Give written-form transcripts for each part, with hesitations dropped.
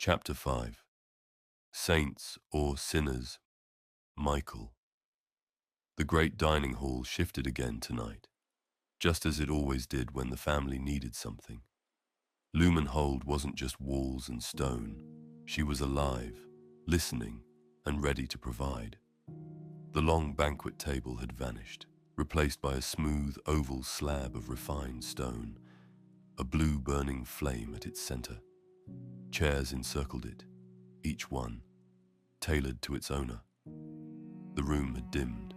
Chapter 5. Saints or Sinners, Michael. The great dining hall shifted again tonight, just as it always did when the family needed something. Lumenhold wasn't just walls and stone. She was alive, listening, and ready to provide. The long banquet table had vanished, replaced by a smooth oval slab of refined stone, a blue burning flame at its center. Chairs encircled it, each one tailored to its owner. The room had dimmed.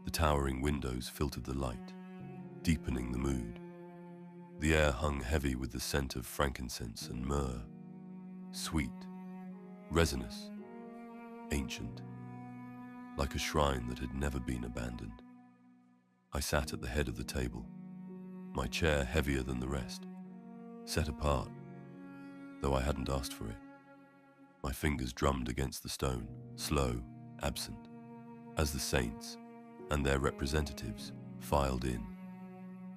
The towering windows filtered the light, deepening the mood. The air hung heavy with the scent of frankincense and myrrh, sweet, resinous, ancient, like a shrine that had never been abandoned. I sat at the head of the table, my chair heavier than the rest, set apart, though I hadn't asked for it. My fingers drummed against the stone, slow, absent, as the saints and their representatives filed in.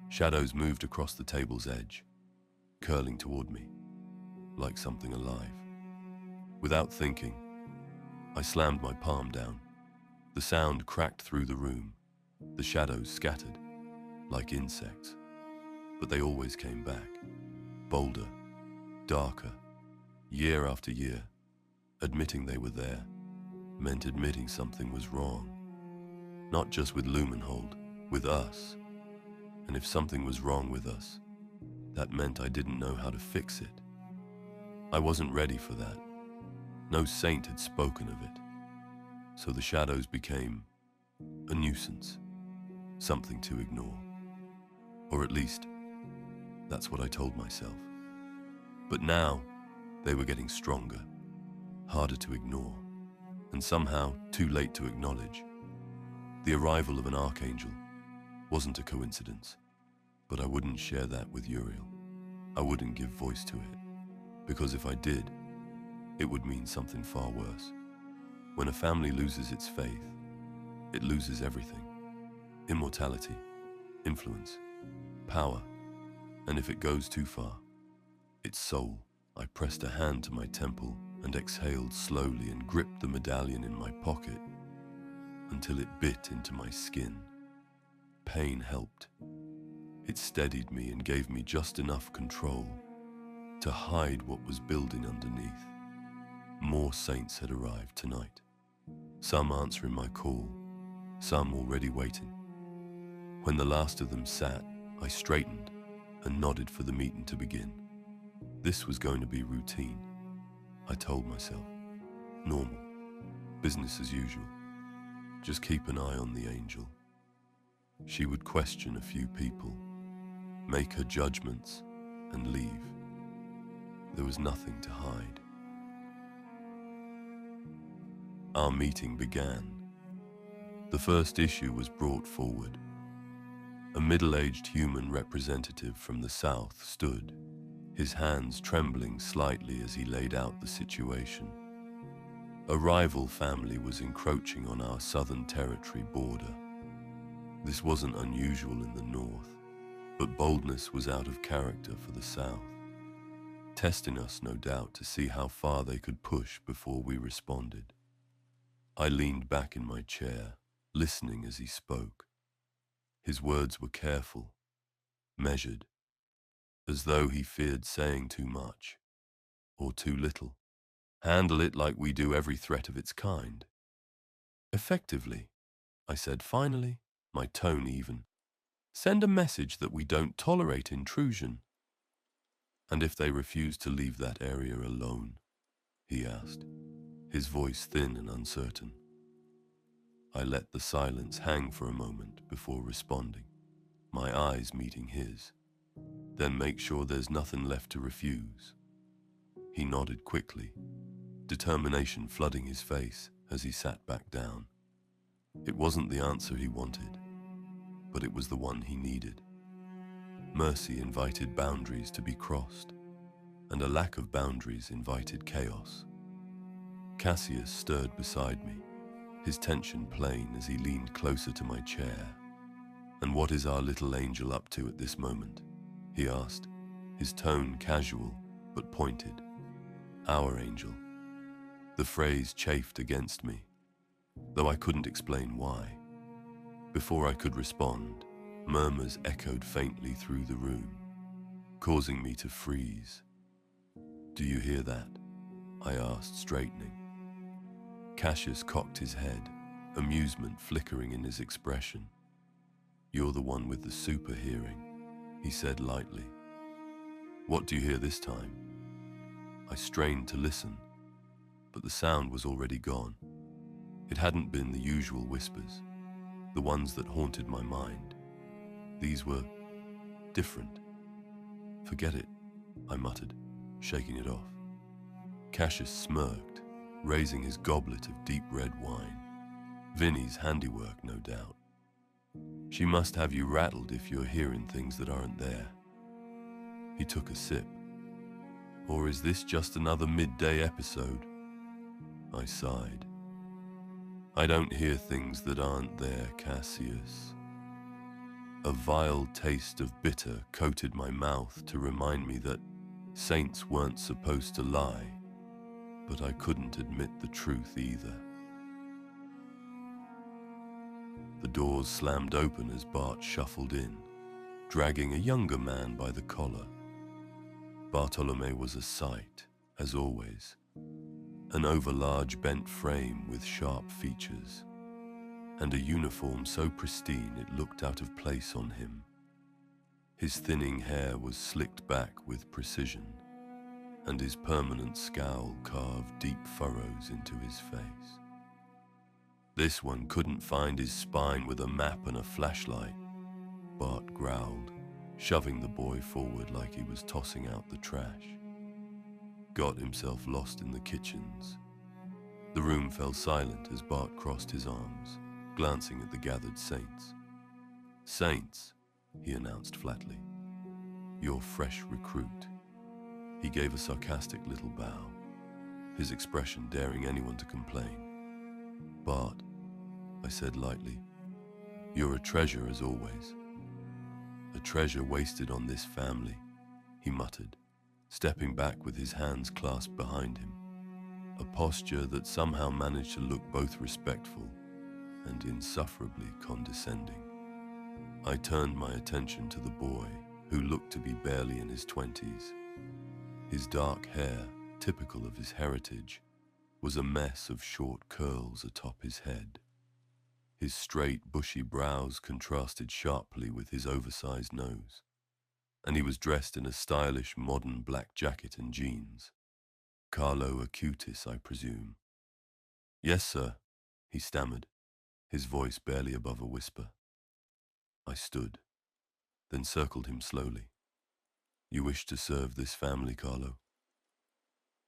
Shadows moved across the table's edge, curling toward me, like something alive. Without thinking, I slammed my palm down. The sound cracked through the room. The shadows scattered, like insects. But they always came back, bolder, darker, year after year. Admitting they were there meant admitting something was wrong. Not just with Lumenhold, with us. And if something was wrong with us, that meant I didn't know how to fix it. I wasn't ready for that. No saint had spoken of it. So the shadows became a nuisance, something to ignore. Or at least, that's what I told myself. But now, they were getting stronger, harder to ignore, and somehow too late to acknowledge. The arrival of an archangel wasn't a coincidence, but I wouldn't share that with Uriel. I wouldn't give voice to it, because if I did, it would mean something far worse. When a family loses its faith, it loses everything. Immortality, influence, power, and if it goes too far, its soul. I pressed a hand to my temple and exhaled slowly and gripped the medallion in my pocket until it bit into my skin. Pain helped. It steadied me and gave me just enough control to hide what was building underneath. More saints had arrived tonight, some answering my call, some already waiting. When the last of them sat, I straightened and nodded for the meeting to begin. This was going to be routine, I told myself. Normal, business as usual. Just keep an eye on the angel. She would question a few people, make her judgments, and leave. There was nothing to hide. Our meeting began. The first issue was brought forward. A middle-aged human representative from the south stood, his hands trembling slightly as he laid out the situation. A rival family was encroaching on our southern territory border. This wasn't unusual in the north, but boldness was out of character for the south, testing us, no doubt, to see how far they could push before we responded. I leaned back in my chair, listening as he spoke. His words were careful, measured, as though he feared saying too much, or too little. Handle it like we do every threat of its kind. Effectively, I said finally, my tone even. Send a message that we don't tolerate intrusion. And if they refuse to leave that area alone, he asked, his voice thin and uncertain. I let the silence hang for a moment before responding, my eyes meeting his. Then make sure there's nothing left to refuse. He nodded quickly, determination flooding his face as he sat back down. It wasn't the answer he wanted, but it was the one he needed. Mercy invited boundaries to be crossed, and a lack of boundaries invited chaos. Cassius stirred beside me, his tension plain as he leaned closer to my chair. And what is our little angel up to at this moment? He asked, his tone casual but pointed. Our angel. The phrase chafed against me, though I couldn't explain why. Before I could respond, murmurs echoed faintly through the room, causing me to freeze. "Do you hear that?" I asked, straightening. Cassius cocked his head, amusement flickering in his expression. "You're the one with the super hearing," he said lightly. "What do you hear this time?" I strained to listen, but the sound was already gone. It hadn't been the usual whispers, the ones that haunted my mind. These were different. "Forget it," I muttered, shaking it off. Cassius smirked, raising his goblet of deep red wine. Vinny's handiwork, no doubt. "She must have you rattled if you're hearing things that aren't there." He took a sip. "Or is this just another midday episode?" I sighed. "I don't hear things that aren't there, Cassius." A vile taste of bitter coated my mouth to remind me that saints weren't supposed to lie, but I couldn't admit the truth either. The doors slammed open as Bart shuffled in, dragging a younger man by the collar. Bartolome was a sight, as always. An overlarge bent frame with sharp features, and a uniform so pristine it looked out of place on him. His thinning hair was slicked back with precision, and his permanent scowl carved deep furrows into his face. "This one couldn't find his spine with a map and a flashlight," Bart growled, shoving the boy forward like he was tossing out the trash. "Got himself lost in the kitchens." The room fell silent as Bart crossed his arms, glancing at the gathered saints. "Saints," he announced flatly. "Your fresh recruit." He gave a sarcastic little bow, his expression daring anyone to complain. "Bart," I said lightly, "you're a treasure as always." "A treasure wasted on this family," he muttered, stepping back with his hands clasped behind him, a posture that somehow managed to look both respectful and insufferably condescending. I turned my attention to the boy, who looked to be barely in his 20s. His dark hair, typical of his heritage, was a mess of short curls atop his head. His straight, bushy brows contrasted sharply with his oversized nose, and he was dressed in a stylish modern black jacket and jeans. Carlo Acutis, I presume. "Yes, sir," he stammered, his voice barely above a whisper. I stood, then circled him slowly. "You wish to serve this family, Carlo?"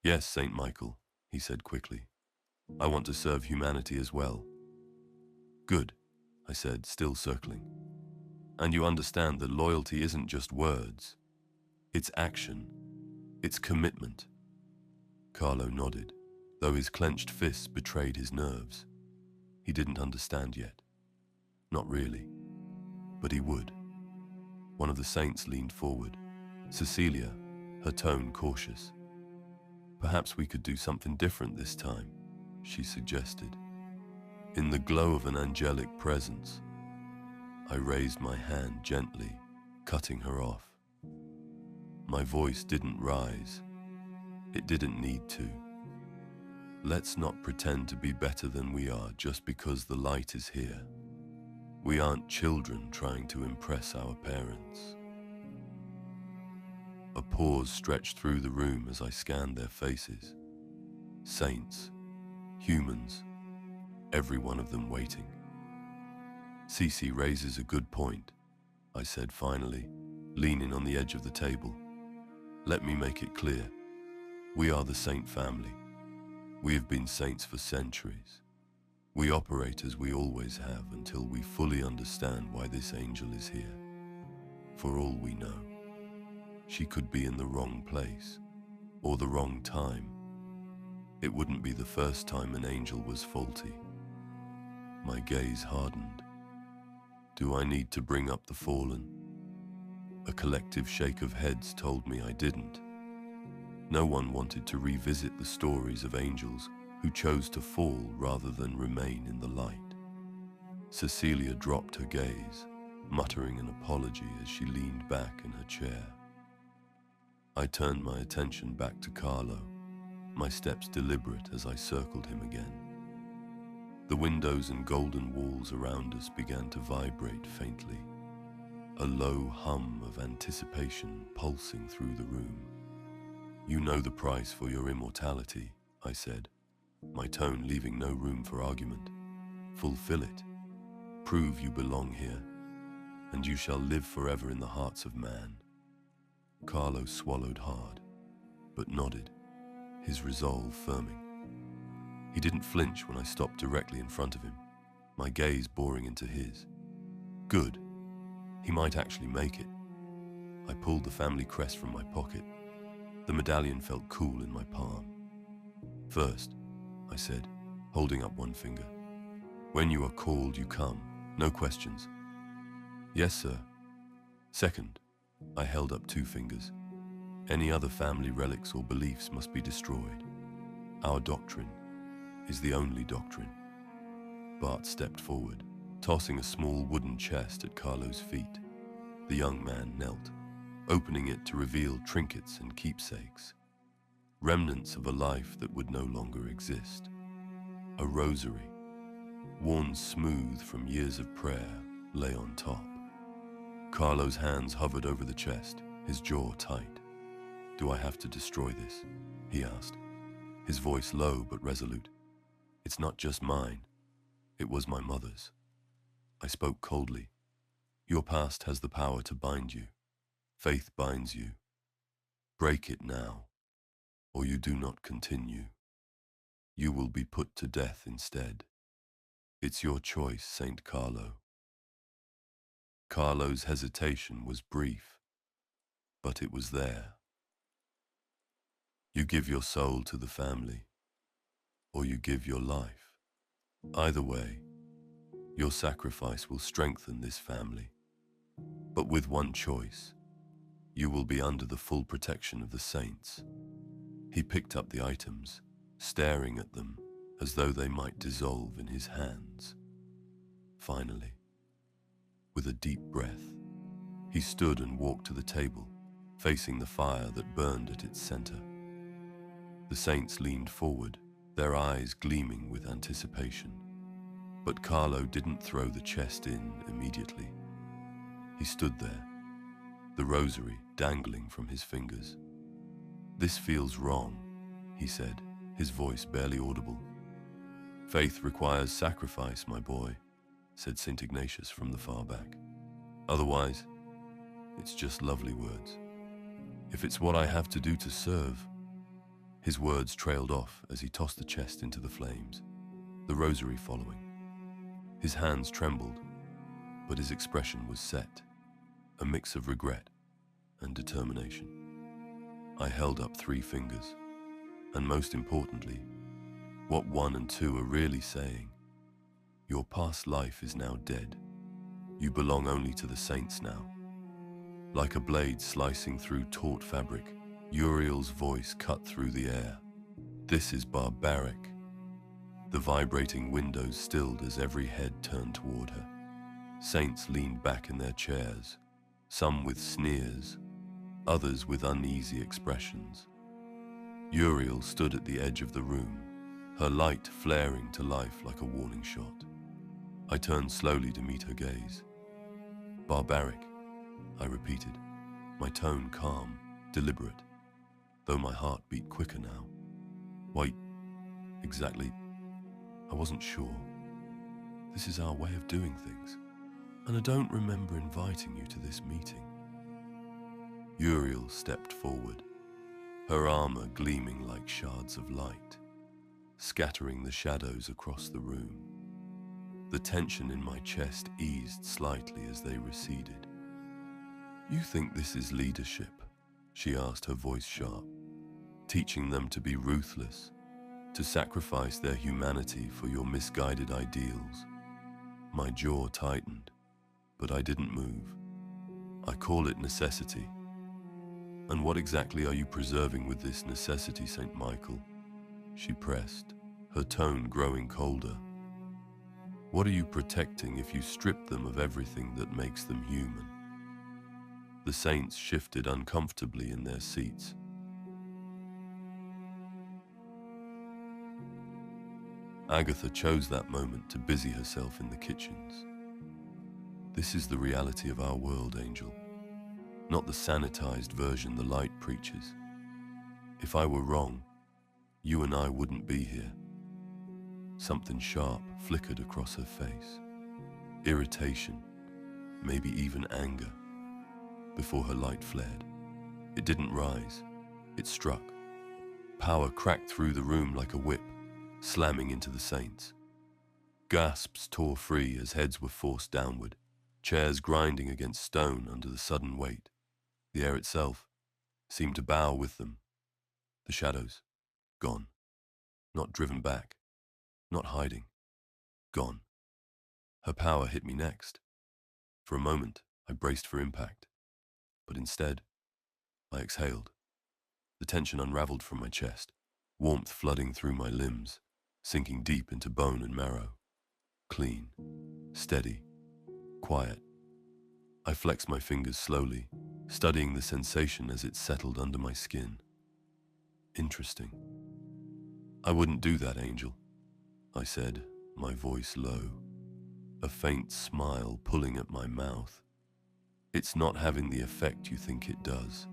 "Yes, Saint Michael," he said quickly. "I want to serve humanity as well." "Good," I said, still circling. "And you understand that loyalty isn't just words. It's action. It's commitment." Carlo nodded, though his clenched fists betrayed his nerves. He didn't understand yet. Not really. But he would. One of the saints leaned forward. Cecilia, her tone cautious. "Perhaps we could do something different this time," she suggested. In the glow of an angelic presence, I raised my hand gently, cutting her off. My voice didn't rise. It didn't need to. "Let's not pretend to be better than we are just because the light is here. We aren't children trying to impress our parents." A pause stretched through the room as I scanned their faces. Saints, humans, every one of them waiting. "Cece raises a good point," I said finally, leaning on the edge of the table. "Let me make it clear. We are the saint family. We have been saints for centuries. We operate as we always have until we fully understand why this angel is here. For all we know, she could be in the wrong place or the wrong time. It wouldn't be the first time an angel was faulty." My gaze hardened. Do I need to bring up the fallen? A collective shake of heads told me I didn't. No one wanted to revisit the stories of angels who chose to fall rather than remain in the light. Cecilia dropped her gaze, muttering an apology as she leaned back in her chair. I turned my attention back to Carlo, my steps deliberate as I circled him again. The windows and golden walls around us began to vibrate faintly, a low hum of anticipation pulsing through the room. "You know the price for your immortality," I said, my tone leaving no room for argument. "Fulfill it. Prove you belong here, and you shall live forever in the hearts of man." Carlo swallowed hard, but nodded, his resolve firming. He didn't flinch when I stopped directly in front of him, my gaze boring into his. Good. He might actually make it. I pulled the family crest from my pocket. The medallion felt cool in my palm. "First," I said, holding up one finger, "when you are called, you come. No questions." "Yes, sir." "Second," I held up two fingers, "any other family relics or beliefs must be destroyed. Our doctrine is the only doctrine." Bart stepped forward, tossing a small wooden chest at Carlo's feet. The young man knelt, opening it to reveal trinkets and keepsakes, remnants of a life that would no longer exist. A rosary, worn smooth from years of prayer, lay on top. Carlo's hands hovered over the chest, his jaw tight. "Do I have to destroy this?" he asked, his voice low but resolute. "It's not just mine. It was my mother's." I spoke coldly. "Your past has the power to bind you. Faith binds you. Break it now, or you do not continue. You will be put to death instead. It's your choice, Saint Carlo." Carlo's hesitation was brief, but it was there. "You give your soul to the family, or you give your life. Either way, your sacrifice will strengthen this family. But with one choice, you will be under the full protection of the saints." He picked up the items, staring at them as though they might dissolve in his hands. Finally, with a deep breath, he stood and walked to the table, facing the fire that burned at its center. The saints leaned forward, their eyes gleaming with anticipation. But Carlo didn't throw the chest in immediately. He stood there, the rosary dangling from his fingers. "This feels wrong," he said, his voice barely audible. "Faith requires sacrifice, my boy," said St. Ignatius from the far back. "Otherwise, it's just lovely words. If it's what I have to do to serve..." His words trailed off as he tossed the chest into the flames, the rosary following. His hands trembled, but his expression was set, a mix of regret and determination. I held up three fingers, and most importantly, what 1 and 2 are really saying: your past life is now dead. You belong only to the saints now. Like a blade slicing through taut fabric, Uriel's voice cut through the air. "This is barbaric." The vibrating windows stilled as every head turned toward her. Saints leaned back in their chairs, some with sneers, others with uneasy expressions. Uriel stood at the edge of the room, her light flaring to life like a warning shot. I turned slowly to meet her gaze. "Barbaric," I repeated, my tone calm, deliberate, though my heart beat quicker now. "Why, exactly, I wasn't sure. This is our way of doing things, and I don't remember inviting you to this meeting." Uriel stepped forward, her armor gleaming like shards of light, scattering the shadows across the room. The tension in my chest eased slightly as they receded. "You think this is leadership?" she asked, her voice sharp. "Teaching them to be ruthless, to sacrifice their humanity for your misguided ideals?" My jaw tightened, but I didn't move. "I call it necessity." And what exactly are you preserving with this necessity, St. Michael? She pressed, her tone growing colder. What are you protecting if you strip them of everything that makes them human? The saints shifted uncomfortably in their seats. Agatha chose that moment to busy herself in the kitchens. This is the reality of our world, Angel, not the sanitized version the light preaches. If I were wrong, you and I wouldn't be here. Something sharp flickered across her face. Irritation, maybe even anger, before her light flared. It didn't rise, it struck. Power cracked through the room like a whip, slamming into the saints. Gasps tore free as heads were forced downward, chairs grinding against stone under the sudden weight. The air itself seemed to bow with them. The shadows, gone. Not driven back, not hiding. Gone. Her power hit me next. For a moment, I braced for impact. But instead, I exhaled. The tension unraveled from my chest, warmth flooding through my limbs, sinking deep into bone and marrow. Clean, steady, quiet. I flexed my fingers slowly, studying the sensation as it settled under my skin. Interesting. I wouldn't do that, Angel, I said, my voice low, a faint smile pulling at my mouth. It's not having the effect you think it does.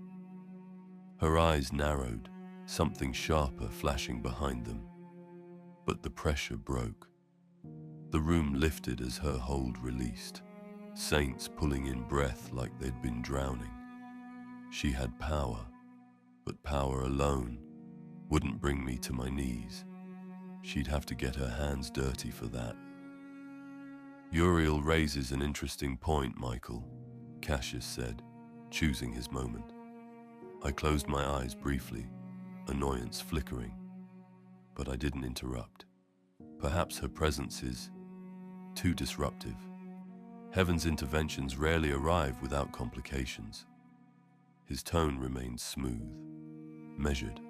Her eyes narrowed, something sharper flashing behind them. But the pressure broke. The room lifted as her hold released, saints pulling in breath like they'd been drowning. She had power, but power alone wouldn't bring me to my knees. She'd have to get her hands dirty for that. Uriel raises an interesting point, Michael, Cassius said, choosing his moment. I closed my eyes briefly, annoyance flickering, but I didn't interrupt. Perhaps her presence is too disruptive. Heaven's interventions rarely arrive without complications. His tone remained smooth, measured.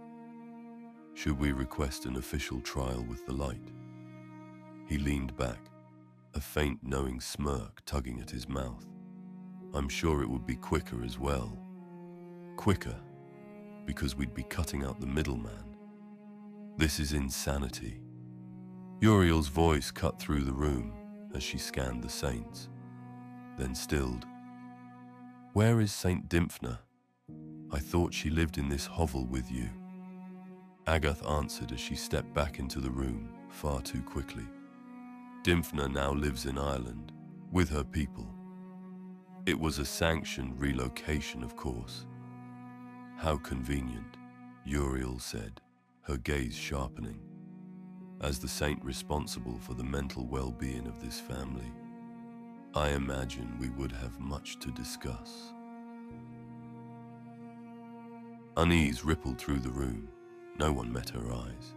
Should we request an official trial with the light? He leaned back, a faint knowing smirk tugging at his mouth. I'm sure it would be quicker as well. Quicker, because we'd be cutting out the middleman. This is insanity. Uriel's voice cut through the room as she scanned the saints, then stilled. Where is Saint Dymphna? I thought she lived in this hovel with you. Agath answered as she stepped back into the room far too quickly. Dymphna now lives in Ireland, with her people. It was a sanctioned relocation, of course. How convenient, Uriel said, her gaze sharpening. As the saint responsible for the mental well-being of this family, I imagine we would have much to discuss. Unease rippled through the room. No one met her eyes.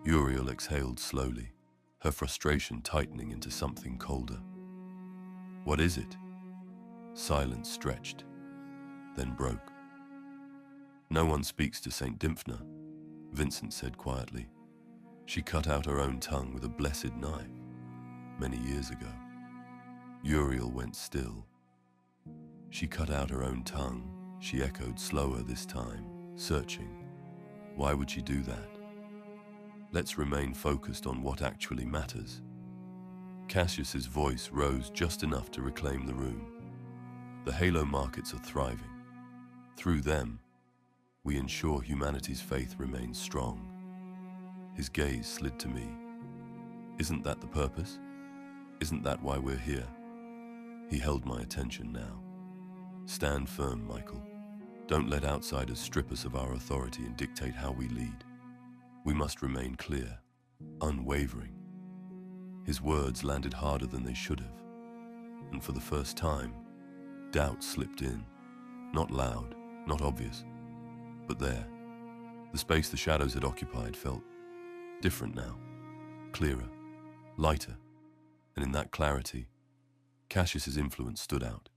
Uriel exhaled slowly, her frustration tightening into something colder. What is it? Silence stretched, then broke. No one speaks to Saint Dymphna, Vincent said quietly. She cut out her own tongue with a blessed knife many years ago. Uriel went still. She cut out her own tongue, she echoed slower this time, searching. Why would she do that? Let's remain focused on what actually matters. Cassius's voice rose just enough to reclaim the room. The halo markets are thriving. Through them, we ensure humanity's faith remains strong. His gaze slid to me. Isn't that the purpose? Isn't that why we're here? He held my attention now. Stand firm, Michael. Don't let outsiders strip us of our authority and dictate how we lead. We must remain clear, unwavering. His words landed harder than they should have. And for the first time, doubt slipped in. Not loud, not obvious, but there. The space the shadows had occupied felt different now, clearer, lighter, and in that clarity, Cassius's influence stood out.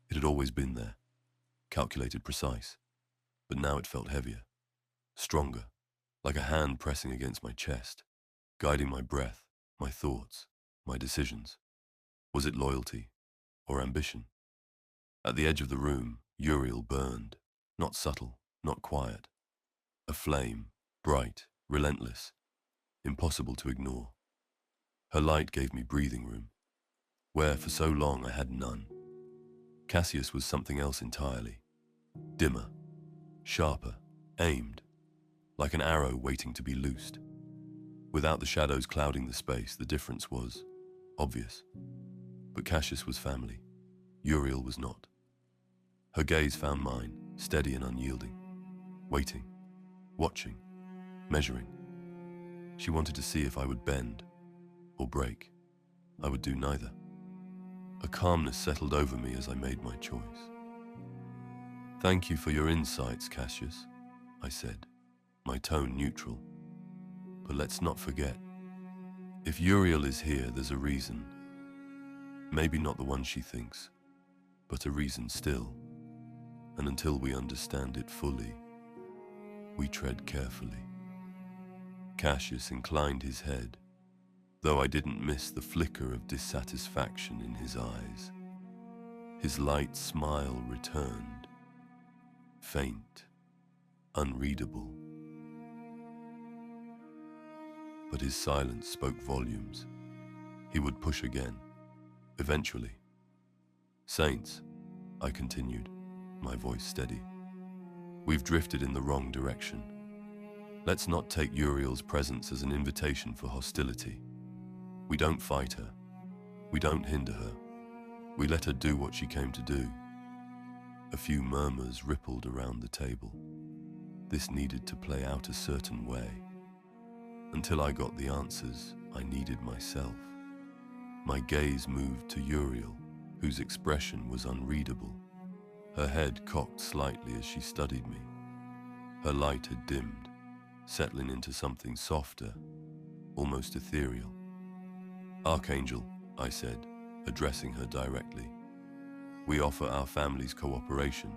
It had always been there, calculated, precise, but now it felt heavier, stronger, like a hand pressing against my chest, guiding my breath, my thoughts, my decisions. Was it loyalty or ambition? At the edge of the room, Uriel burned, not subtle, not quiet. A flame, bright, relentless, impossible to ignore. Her light gave me breathing room, where for so long I had none. Cassius was something else entirely. Dimmer, sharper, aimed, like an arrow waiting to be loosed. Without the shadows clouding the space, the difference was obvious. But Cassius was family. Uriel was not. Her gaze found mine, steady and unyielding, waiting, watching, measuring. She wanted to see if I would bend or break. I would do neither. A calmness settled over me as I made my choice. "Thank you for your insights, Cassius," I said, my tone neutral. "But let's not forget, if Uriel is here, there's a reason. Maybe not the one she thinks, but a reason still. And until we understand it fully, we tread carefully." Cassius inclined his head, though I didn't miss the flicker of dissatisfaction in his eyes. His light smile returned, faint, unreadable. But his silence spoke volumes. He would push again, eventually. "Saints," I continued, my voice steady, "we've drifted in the wrong direction. Let's not take Uriel's presence as an invitation for hostility. We don't fight her. We don't hinder her. We let her do what she came to do." A few murmurs rippled around the table. This needed to play out a certain way. Until I got the answers I needed myself. My gaze moved to Uriel, whose expression was unreadable. Her head cocked slightly as she studied me. Her light had dimmed, settling into something softer, almost ethereal. "Archangel," I said, addressing her directly, "we offer our family's cooperation,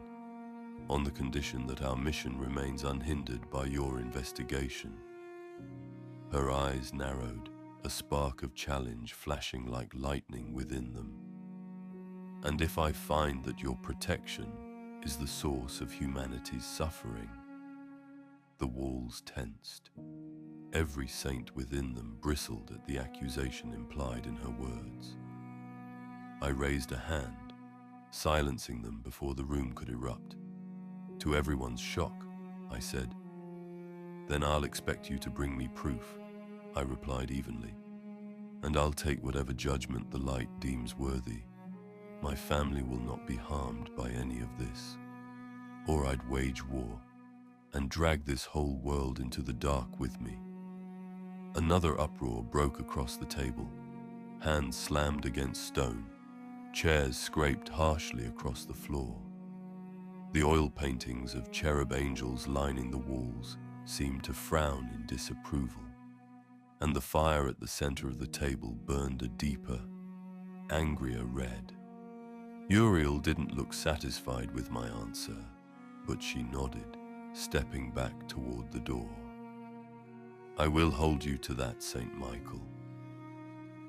on the condition that our mission remains unhindered by your investigation." Her eyes narrowed, a spark of challenge flashing like lightning within them. "And if I find that your protection is the source of humanity's suffering?" The walls tensed. Every saint within them bristled at the accusation implied in her words. I raised a hand, silencing them before the room could erupt. To everyone's shock, I said, "Then I'll expect you to bring me proof," I replied evenly. "And I'll take whatever judgment the light deems worthy. My family will not be harmed by any of this, or I'd wage war and drag this whole world into the dark with me." Another uproar broke across the table. Hands slammed against stone. Chairs scraped harshly across the floor. The oil paintings of cherub angels lining the walls seemed to frown in disapproval, and the fire at the center of the table burned a deeper, angrier red. Uriel didn't look satisfied with my answer, but she nodded, stepping back toward the door. "I will hold you to that, Saint Michael."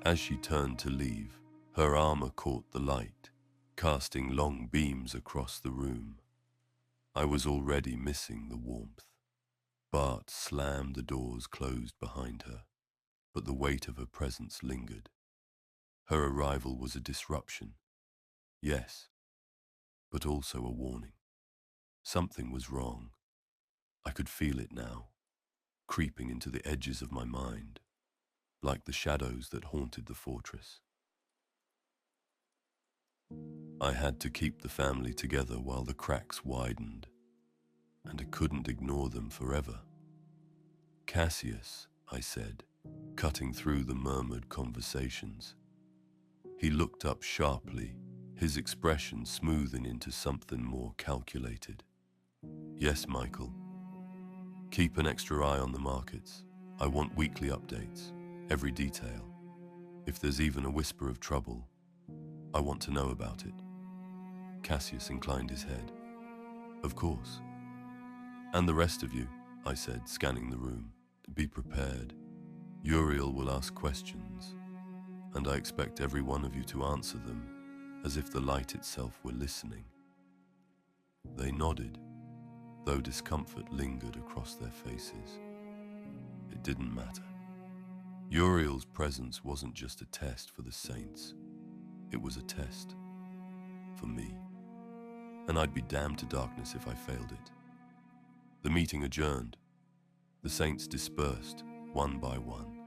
As she turned to leave, her armor caught the light, casting long beams across the room. I was already missing the warmth. Bart slammed the doors closed behind her, but the weight of her presence lingered. Her arrival was a disruption, yes, but also a warning. Something was wrong. I could feel it now, creeping into the edges of my mind, like the shadows that haunted the fortress. I had to keep the family together while the cracks widened, and I couldn't ignore them forever. "Cassius," I said, cutting through the murmured conversations. He looked up sharply, his expression smoothing into something more calculated. "Yes, Michael. Keep an extra eye on the markets. I want weekly updates, every detail. If there's even a whisper of trouble, I want to know about it." Cassius inclined his head. "Of course." And the rest of you, I said, scanning the room, be prepared. Uriel will ask questions, and I expect every one of you to answer them as if the light itself were listening. They nodded, though discomfort lingered across their faces. It didn't matter. Uriel's presence wasn't just a test for the saints. It was a test for me. And I'd be damned to darkness if I failed it. The meeting adjourned. The saints dispersed, one by one.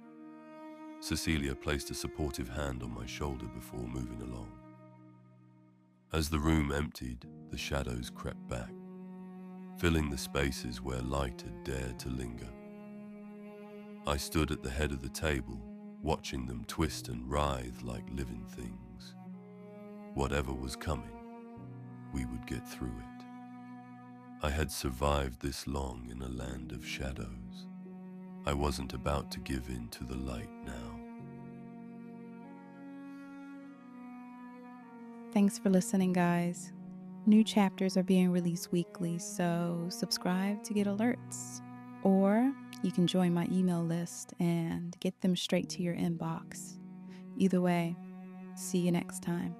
Cecilia placed a supportive hand on my shoulder before moving along. As the room emptied, the shadows crept back, filling the spaces where light had dared to linger. I stood at the head of the table, watching them twist and writhe like living things. Whatever was coming, we would get through it. I had survived this long in a land of shadows. I wasn't about to give in to the light now. Thanks for listening, guys. New chapters are being released weekly, so subscribe to get alerts. Or you can join my email list and get them straight to your inbox. Either way, see you next time.